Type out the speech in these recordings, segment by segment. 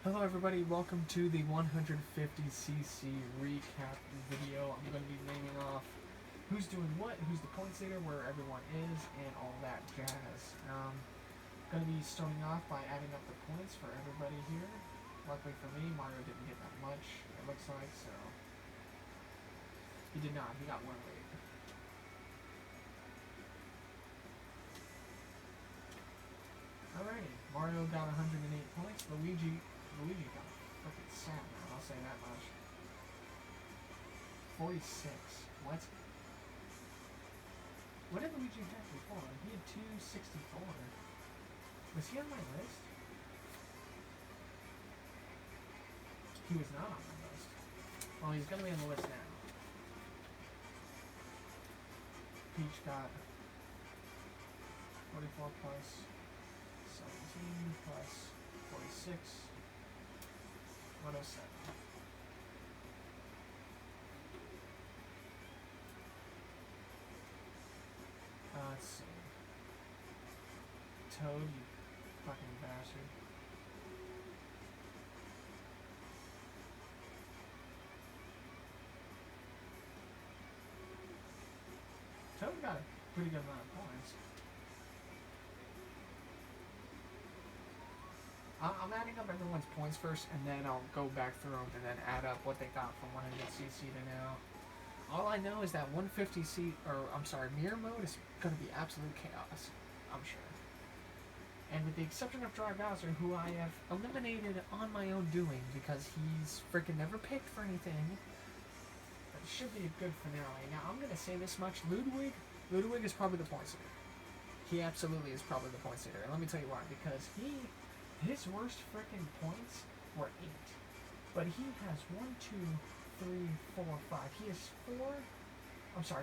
Hello everybody, welcome to the 150cc recap video. I'm going to be naming off who's doing what, who's the points leader, where everyone is, and all that jazz. Going to be starting off by adding up the points for everybody here. Luckily for me, Mario didn't get that much, it looks like, so... He did not, he got 108. Alrighty, Mario got 108 points, Luigi got fucking sad, man, I'll say that much. 46. What? What did Luigi have before? He had 264. Was he on my list? He was not on my list. Well, he's gonna be on the list now. Peach got 44 plus 17 plus 46. 107. Let's see. Toad, you fucking bastard. Toad got a pretty good amount of points. I'm adding up everyone's points first, and then I'll go back through them and then add up what they got from 100cc to now. All I know is that 150cc, mirror mode is going to be absolute chaos, I'm sure. And with the exception of Dry Bowser, who I have eliminated on my own doing because he's freaking never picked for anything, but it should be a good finale. Now, I'm going to say this much, Ludwig is probably the points leader. He absolutely is probably the points leader, and let me tell you why, because his worst freaking points were 8. But he has 1, 2, 3, 4, 5. He has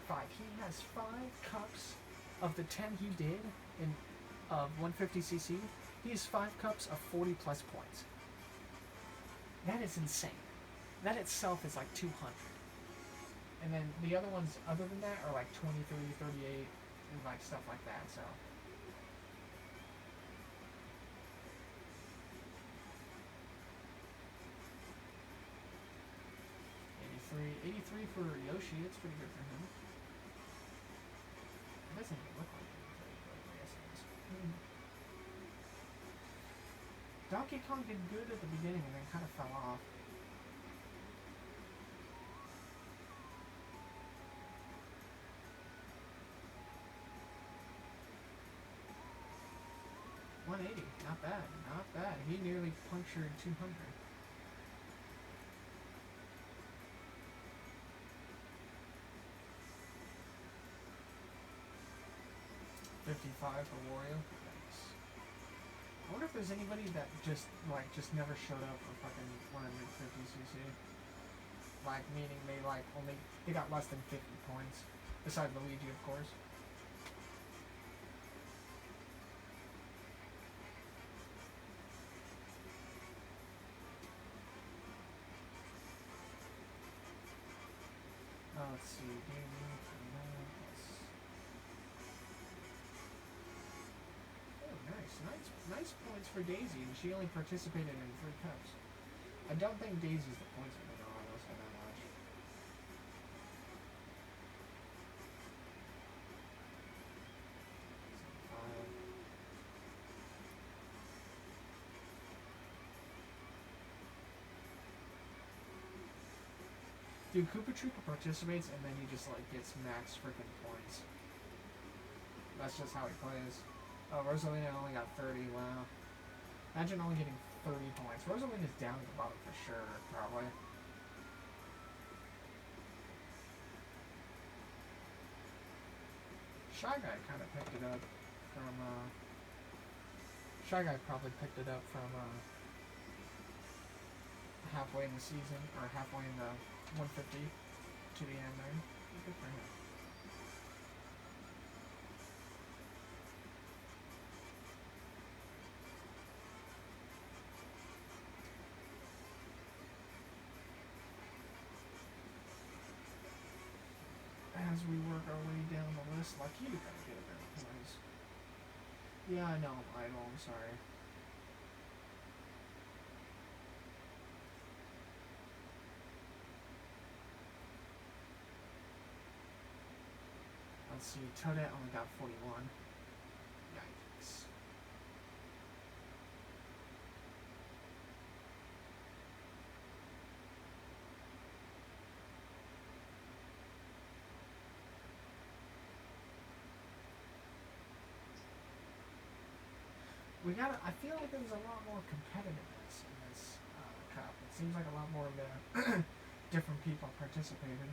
5. He has 5 cups of the 10 he did of 150cc. He has 5 cups of 40 plus points. That is insane. That itself is like 200. And then the other ones other than that are like 23, 38, and like stuff like that, so... 83 for Yoshi, it's pretty good for him. It doesn't even look like 83, but I guess it is. Donkey Kong did good at the beginning and then kind of fell off. $180, not bad, not bad. He nearly punctured 200. 55 for Wario. Nice. I wonder if there's anybody that just never showed up for fucking 150cc. Like, meaning they got less than 50 points. Besides Luigi, of course. Let's see. Nice points for Daisy, and she only participated in 3 cups. I don't think Daisy's the points leader, though, I will say that much. Dude, Koopa Troopa participates, and then he just, gets max freaking points. That's just how he plays. Oh, Rosalina only got 30, wow. Imagine only getting 30 points. Rosalina's down at the bottom for sure, probably. Shy Guy kind of picked it up from, Shy Guy probably picked it up from, halfway in the season, or halfway in the 150 to the end there. Good for him. As we work our way down the list, like you gotta get a better points. Yeah, I know, I'm idle, I'm sorry. let's see. Toadette only got 41. Yikes. I feel like there's a lot more competitiveness in this cup. It seems like a lot more of the different people participated.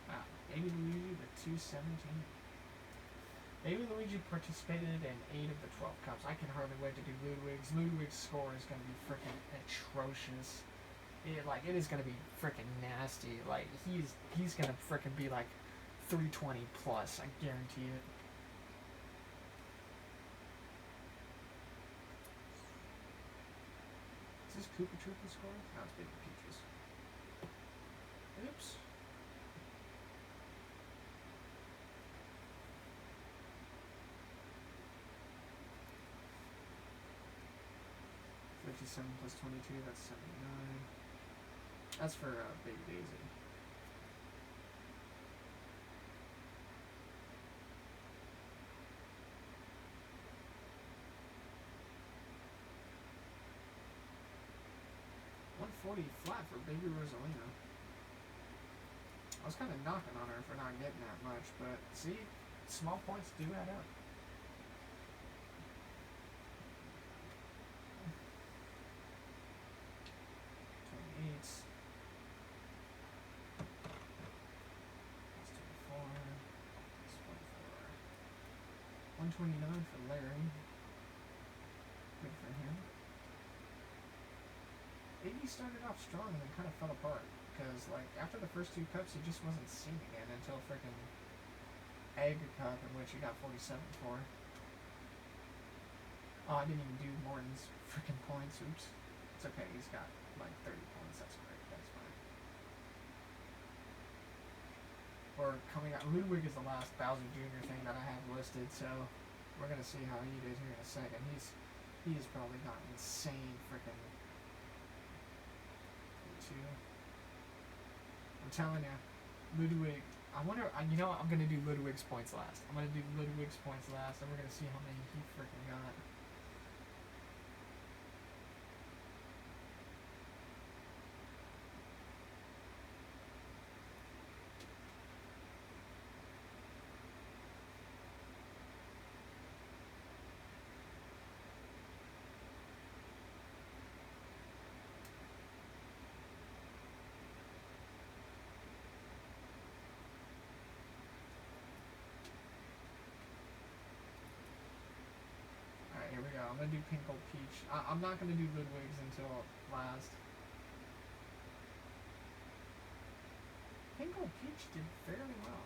Wow, Baby Luigi with 217. Baby Luigi participated in 8 of the 12 cups. I can hardly wait to do Ludwig's. Ludwig's score is going to be freaking atrocious. It is going to be freaking nasty. Like, he's going to freaking be like 320 plus. I guarantee it. Is this Koopa Troopa score? No, it's Baby Peaches. Oops. +57 plus 22, that's 79. That's for Baby Daisy. $140 flat for Baby Rosalina. I was kind of knocking on her for not getting that much, but see, small points do add up. That's 24. That's 24. 129 for Larry. Good for him. Iggy started off strong and then kind of fell apart. Because, like, after the first 2 cups, he just wasn't seen again until frickin' Egg Cup, in which he got 47 for. Oh, I didn't even do Morton's frickin' points. Oops. It's okay, he's got, like, 30 points. That's great. That's fine. Or coming out, Ludwig is the last Bowser Jr. thing that I have listed, so we're gonna see how he did here in a second. He's probably got insane frickin' 2. I'm telling you, Ludwig. I wonder. You know, I'm gonna do Ludwig's points last. I'm gonna do Ludwig's points last, and we're gonna see how many he freaking got. Here we go. I'm gonna do Pink Gold Peach. I'm not gonna do Ludwig's until last. Pink Gold Peach did fairly well.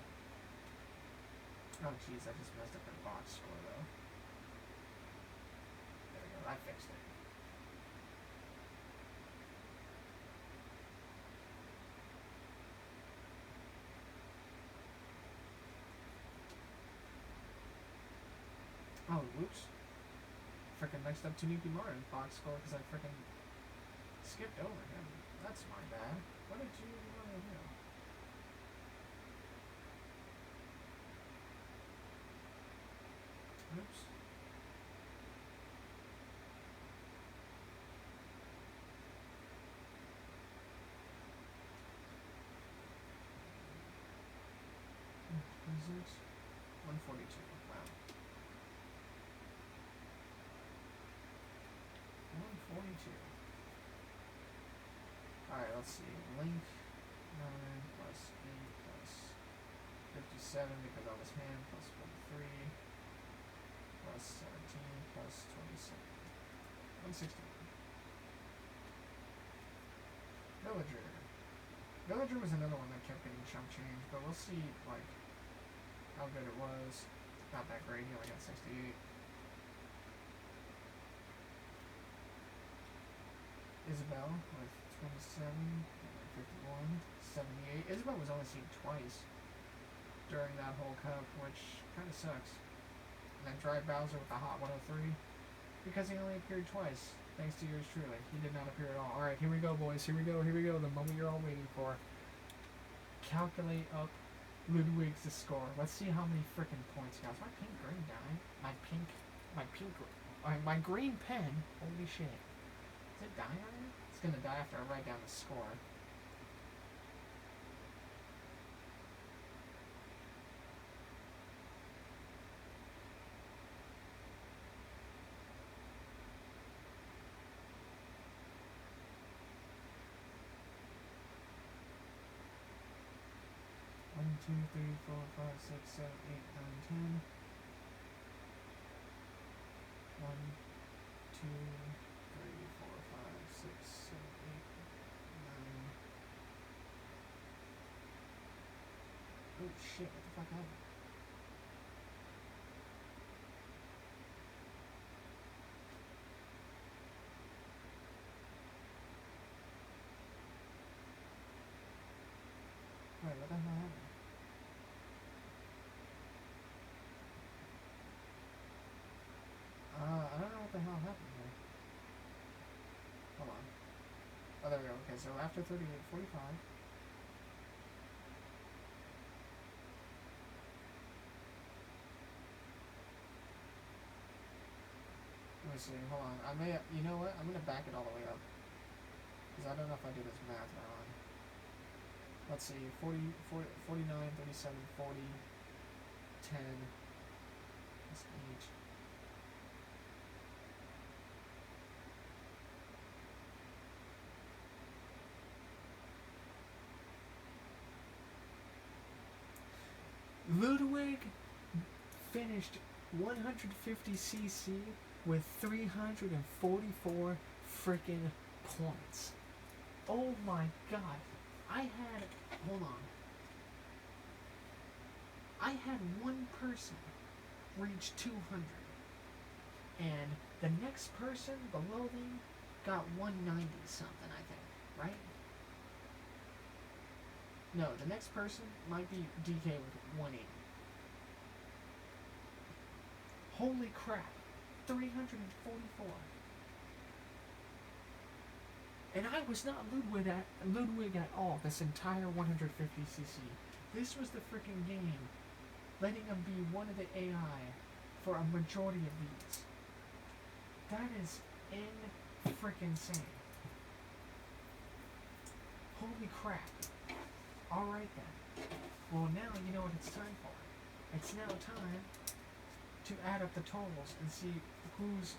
Oh jeez, I just messed up the box score though. There we go. I fixed it. Oh, whoops. Frickin' mixed up Tanuki Martin's box score because I frickin' skipped over him. That's my bad. What did you want to do? Oops. What is it? 142. Wow. 142. Alright, let's see. Link 9 plus 8 plus 57 because I was hand plus 43 plus 17 plus 27. 161. Villager. Villager was another one that kept getting chump change, but we'll see like how good it was. Not that great, he only got 68. Isabel with 27, 51, 78. Isabel was only seen twice. during that whole cup, which kind of sucks. And then Dry Bowser with the Hot 103, because he only appeared twice, thanks to yours truly. He did not appear at all. Alright, here we go, boys. Here we go, the moment you're all waiting for. Calculate up Ludwig's score. Let's see how many freaking points he got. Is my pink green die? My green pen, holy shit. Is it die on it? It's gonna die after I write down the score. One, 2, 3, 4, 5, 6, 7, 8, 9, 10. 1, 2, 3, 4, 5, 6, 7, 8, 9. Oh shit, what the fuck happened? Wait, what the hell happened? I don't know what the hell happened here. Hold on. Oh, there we go. Okay, so after 38, 45. Let me see. Hold on. you know what? I'm gonna back it all the way up. Because I don't know if I do this math wrong. Let's see. 40, 49, 37, 40, 10. That's 8. Ludwig finished 150cc with 344 freaking points. Oh my god. Hold on. I had one person reach 200. And the next person below them got 190 something, I think. Right? No, the next person might be DK with 180. Holy crap. 344. And I was not Ludwig at all this entire 150cc. This was the freaking game letting him be one of the AI for a majority of these. That is freaking insane. Holy crap. Alright then. Well, now you know what it's time for. It's now time to add up the totals and see who's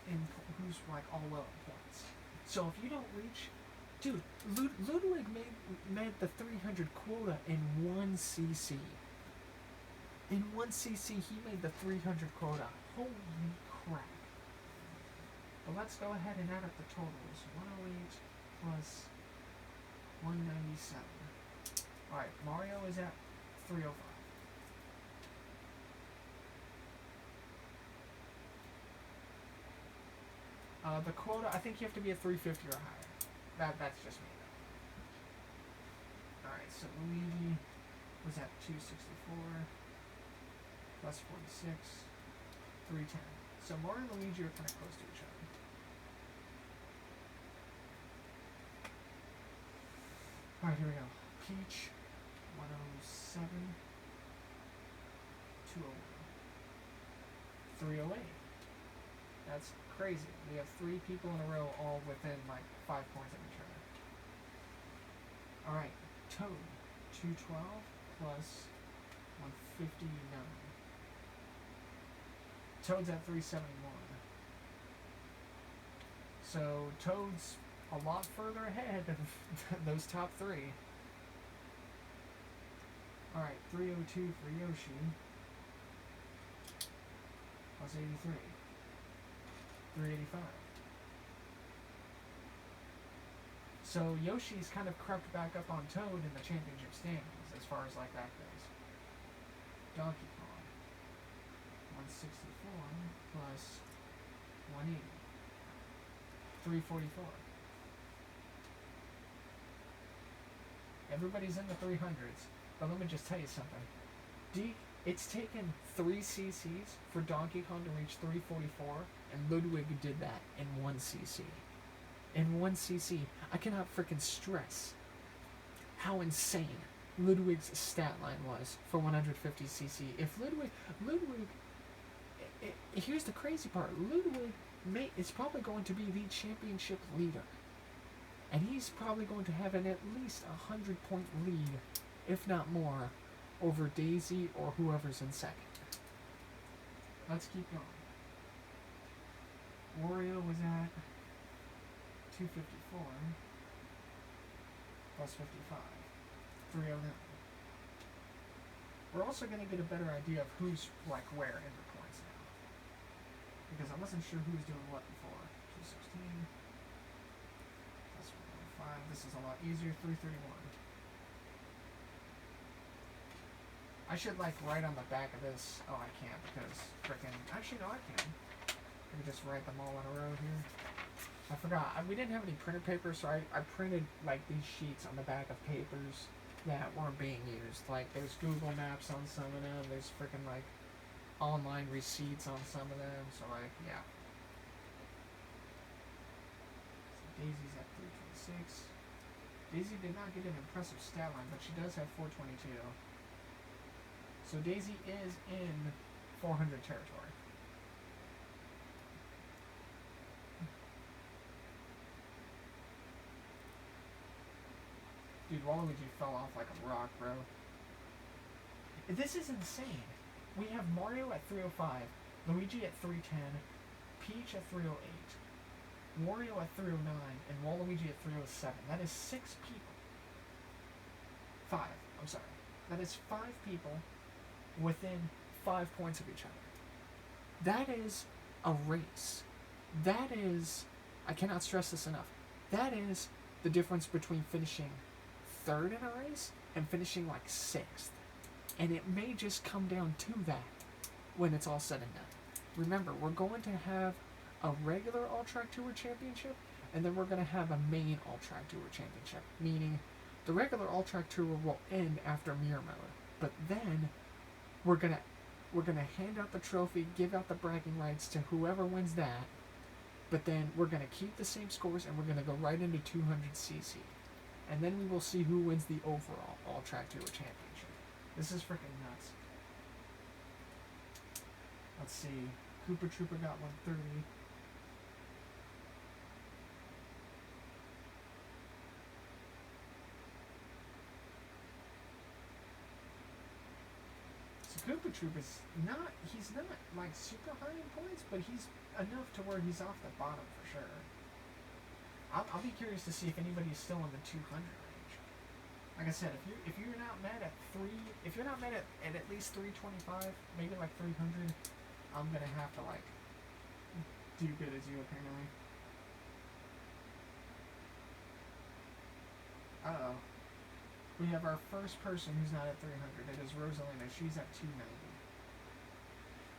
like all low points. So if you don't reach, dude, Ludwig made the 300 quota in 1cc. In 1cc, he made the 300 quota. Holy crap. But let's go ahead and add up the totals. 108 plus 197. Alright, Mario is at 305. The quota, I think you have to be at 350 or higher. That's just me, though. Alright, so Luigi was at 264 plus 46, 310. So Mario and Luigi are kind of close to each other. Alright, here we go. Peach, 107, 201, 308. That's crazy. We have 3 people in a row all within like 5 points of each other. Alright, Toad, 212 plus 159. Toad's at 371. So Toad's a lot further ahead of those top 3. Alright, 302 for Yoshi. Plus 83. 385. So Yoshi's kind of crept back up on Toad in the championship standings as far as like that goes. Donkey Kong, 164 plus 180. 344. Everybody's in the 300s, but let me just tell you something. It's taken 3 CCs for Donkey Kong to reach 344, and Ludwig did that in 1 CC. In 1 CC. I cannot freaking stress how insane Ludwig's stat line was for 150cc. If Ludwig, here's the crazy part. Ludwig is probably going to be the championship leader. And he's probably going to have an at least 100-point lead, if not more, over Daisy or whoever's in second. Let's keep going. Wario was at 254 plus 55, 309. We're also going to get a better idea of who's like where in the points now, because I wasn't sure who was doing what before. 216 plus 105. This is a lot easier. 331. I should like write on the back of this. Oh, I can't because frickin'. Actually, no, I can. I can just write them all in a row here. I forgot. We didn't have any printer paper, so I printed like these sheets on the back of papers that weren't being used. Like there's Google Maps on some of them. There's frickin' like online receipts on some of them. So like, yeah. So Daisy's at 326. Daisy did not get an impressive stat line, but she does have 422. So Daisy is in 400 territory. Dude, Waluigi fell off like a rock, bro. This is insane. We have Mario at 305, Luigi at 310, Peach at 308, Wario at 309, and Waluigi at 307. That is 6 people. 5, I'm sorry. That is 5 people within 5 points of each other. That is a race. That is, I cannot stress this enough, that is the difference between finishing 3rd in a race and finishing like 6th. And it may just come down to that when it's all said and done. Remember, we're going to have a regular All-Track Tour Championship, and then we're going to have a main All-Track Tour Championship, meaning the regular All-Track Tour will end after Mirror Mode. But then we're gonna hand out the trophy, give out the bragging rights to whoever wins that, but then we're gonna keep the same scores and we're gonna go right into 200cc. And then we will see who wins the overall All-Track Tour Championship. This is freaking nuts. Let's see. Koopa Troopa got 130. So Koopa Troopa's he's not like super high in points, but he's enough to where he's off the bottom for sure. I'll be curious to see if anybody's still in the 200 range. Like I said, if you're not mad at at least 325, maybe like 300, I'm gonna have to like do good as you apparently. Uh oh. We have our first person who's not at 300. It is Rosalina. She's at 290.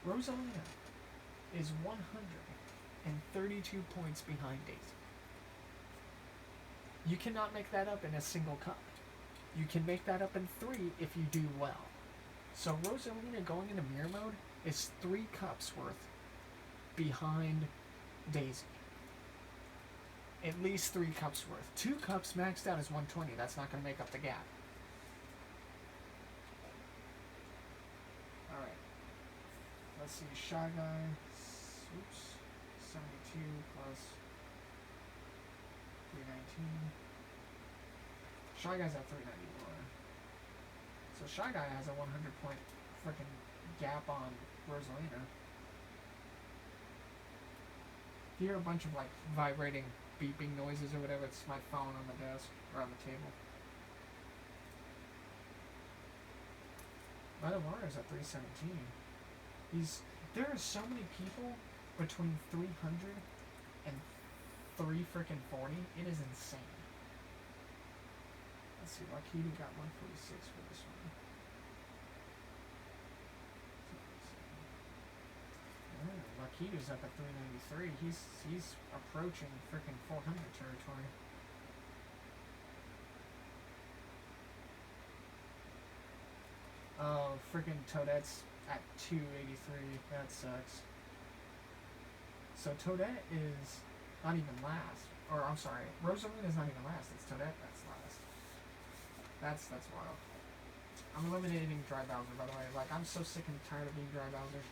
Rosalina is 132 points behind Daisy. You cannot make that up in a single cup. You can make that up in 3 if you do well. So Rosalina going into Mirror Mode is 3 cups worth behind Daisy. At least 3 cups worth. 2 cups maxed out is 120. That's not going to make up the gap. Alright. Let's see. Shy Guy. Oops. 72 plus 319. Shy Guy's at 394. So Shy Guy has a 100-point freaking gap on Rosalina. If you hear a bunch of like vibrating, beeping noises or whatever, it's my phone on the desk or on the table. Mario's at 317. There are so many people between 300 and 3 freaking 40. It is insane. Let's see, Lucky got 146 for this one. Lakitu's up at 393. He's approaching freaking 400 territory. Oh, freaking Toadette's at 283. That sucks. So Toadette is not even last. Or, I'm sorry, Rosalina is not even last. It's Toadette that's last. That's wild. I'm eliminating Dry Bowser, by the way. Like, I'm so sick and tired of being Dry Bowser.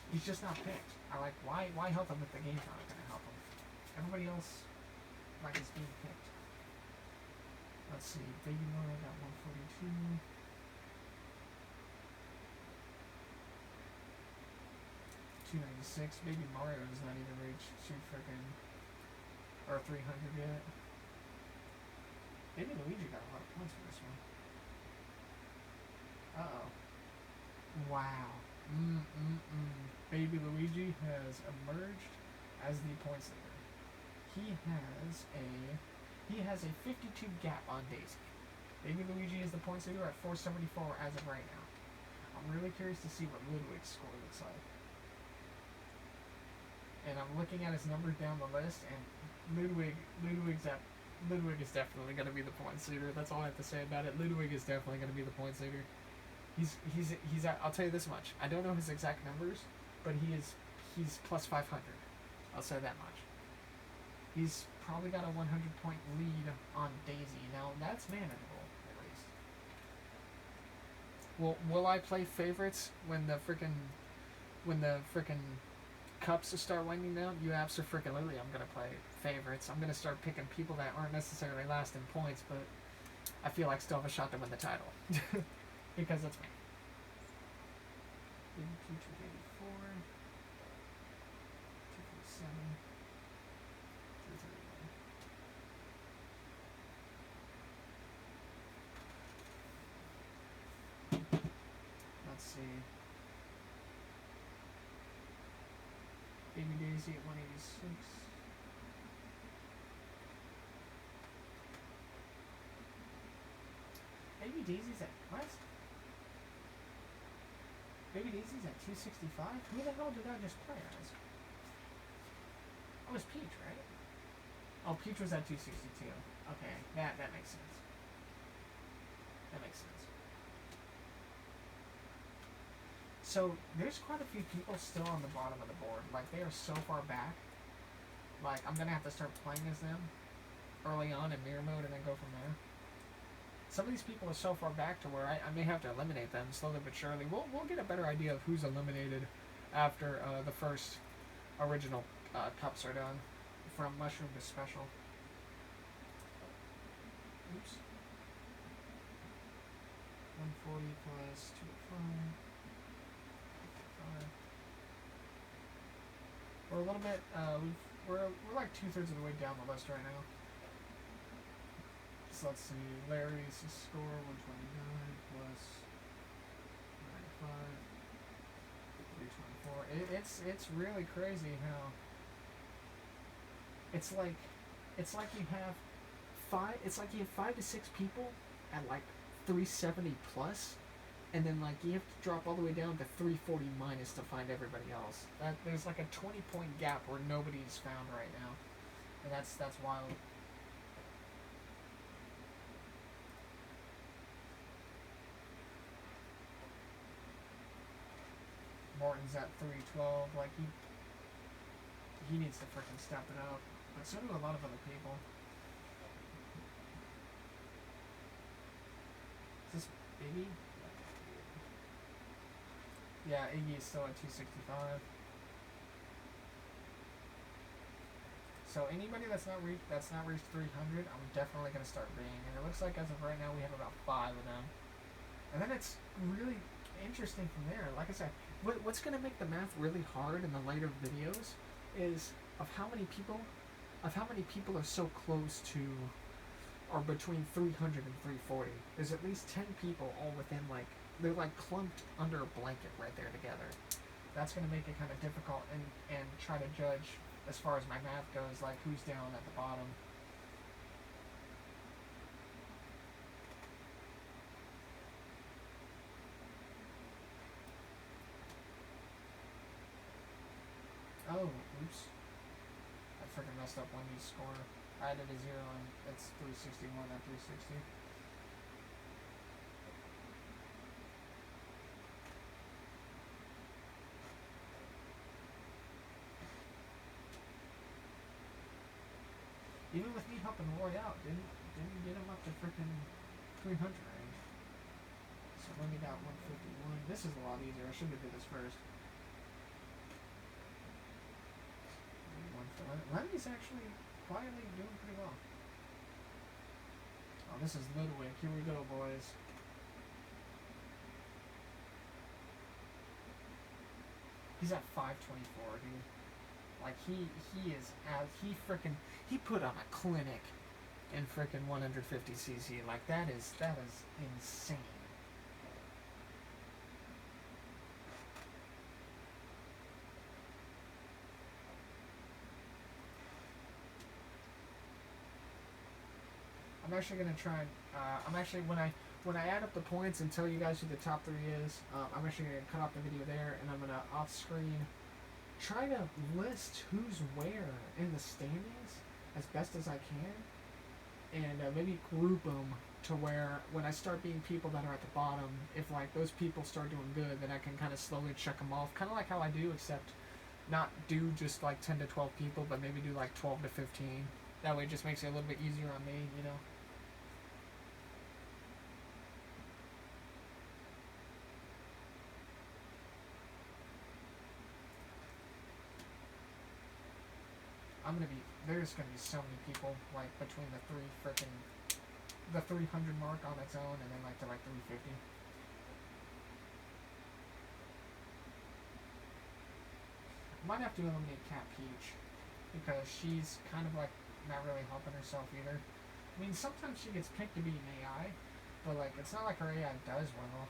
He's just not picked. I like, why help him if the game's not gonna help him? Everybody else, like, is being picked. Let's see, Baby Mario got 142. 296. Baby Mario does not even reach 300 yet. Baby Luigi got a lot of points for this one. Uh-oh. Wow. Baby Luigi has emerged as the points leader. He has a 52 gap on Daisy. Baby Luigi is the points leader at 474 as of right now. I'm really curious to see what Ludwig's score looks like. And I'm looking at his numbers down the list, and Ludwig is definitely going to be the points leader. That's all I have to say about it. Ludwig is definitely going to be the points leader. He's at, I'll tell you this much. I don't know his exact numbers, but he's plus 500. I'll say that much. He's probably got a 100-point lead on Daisy. Now that's manageable, at least. Will I play favorites when the frickin' cups start winding down? You absolutely. I'm gonna play favorites. I'm gonna start picking people that aren't necessarily last in points, but I feel like still have a shot to win the title. Because that's me. 284, 247, 231. Let's see. Baby Daisy at 186. Baby Daisy's at what? Baby Daisy's at 265? Who the hell did I just play as? Oh, it was Peach, right? Oh, Peach was at 262. Okay, that makes sense. That makes sense. So, there's quite a few people still on the bottom of the board. Like, they are so far back. Like, I'm gonna have to start playing as them early on in mirror mode and then go from there. Some of these people are so far back to where I may have to eliminate them slowly but surely. We'll get a better idea of who's eliminated after the first original cups are done. From Mushroom to Special. Oops. 140 plus 205. We're a little bit, we're like 2/3 of the way down the list right now. So let's see, Larry's score 129 plus 95, 324. It's really crazy how it's like you have 5 to 6 people at like 370 plus. And then, like, you have to drop all the way down to 340 minus to find everybody else. There's like a 20-point gap where nobody's found right now, and that's wild. Morton's at 312. Like, he needs to freaking step it up, but so do a lot of other people. Is this Iggy? Yeah, Iggy is still at 265. So anybody that's not reached 300, I'm definitely gonna start being. And it looks like as of right now we have about 5 of them. And then it's really interesting from there. Like I said, what's gonna make the math really hard in the later videos is of how many people are so close to or between 300 and 340. There's at least 10 people all within like. They're like clumped under a blanket right there together. That's going to make it kind of difficult and try to judge as far as my math goes, like who's down at the bottom. Oh, oops. I freaking messed up Wendy's score. I added a 0 and it's 361 at 360. Even with me helping Roy out, didn't get him up to freaking 300 range. So Lemmy got 151. This is a lot easier. I should have did this first. Lemmy's actually quietly doing pretty well. Oh, this is Ludwig. Here we go, boys. He's at 524, dude. Like he put on a clinic in frickin' 150cc. Like that is insane. I'm actually gonna try. I'm actually when I add up the points and tell you guys who the top 3 is, I'm actually gonna cut off the video there, and I'm gonna off screen try to list who's where in the standings as best as I can, and maybe group them to where when I start being people that are at the bottom, if like those people start doing good, then I can kind of slowly check them off, kind of like how I do, except not do just like 10 to 12 people, but maybe do like 12 to 15. That way it just makes it a little bit easier on me, you know. There's gonna be so many people, like, between the 300 mark on its own, and then, like, to, like, 350. Might have to eliminate Cat Peach, because she's kind of, like, not really helping herself either. I mean, sometimes she gets picked to be an AI, but, like, it's not like her AI does well.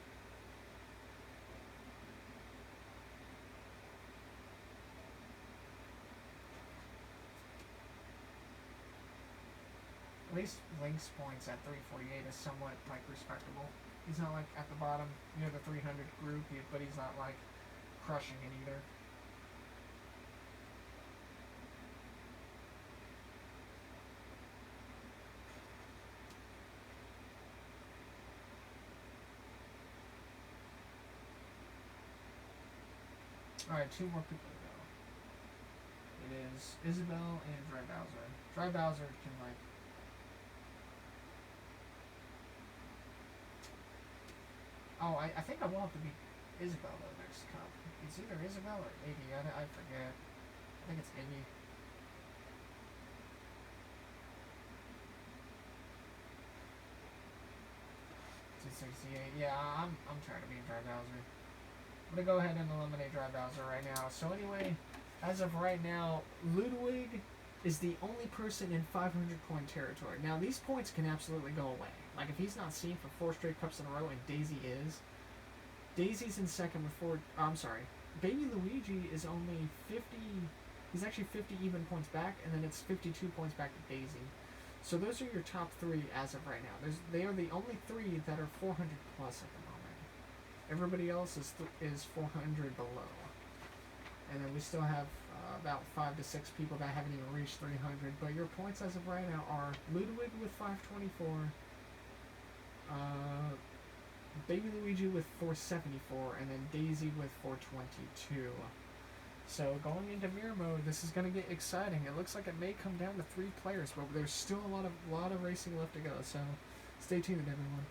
At least Link's points at 348 is somewhat, like, respectable. He's not, like, at the bottom near the 300 group, but he's not, like, crushing it either. Alright, 2 more people to go. It is Isabel and Dry Bowser. Dry Bowser can, like, oh, I think I will have to beat Isabel though next cup. It's either Isabel or Iggy. I forget. I think it's Iggy. $268. Yeah, I'm trying to beat Dry Bowser. I'm gonna go ahead and eliminate Dry Bowser right now. So anyway, as of right now, Ludwig is the only person in 500 coin territory. Now these points can absolutely go away. Like if he's not seen for 4 straight cups in a row, and Daisy is. Daisy's in second with 4. I'm sorry. Baby Luigi is only 50. He's actually 50 even points back, and then it's 52 points back to Daisy. So those are your top 3 as of right now. They are the only 3 that are 400 plus at the moment. Everybody else is 400 below. And then we still have about 5 to 6 people that haven't even reached 300. But your points as of right now are Ludwig with 524. Baby Luigi with 474, and then Daisy with 422. So going into mirror mode, this is going to get exciting. It looks like it may come down to 3 players, but there's still a lot of racing left to go. So stay tuned, everyone.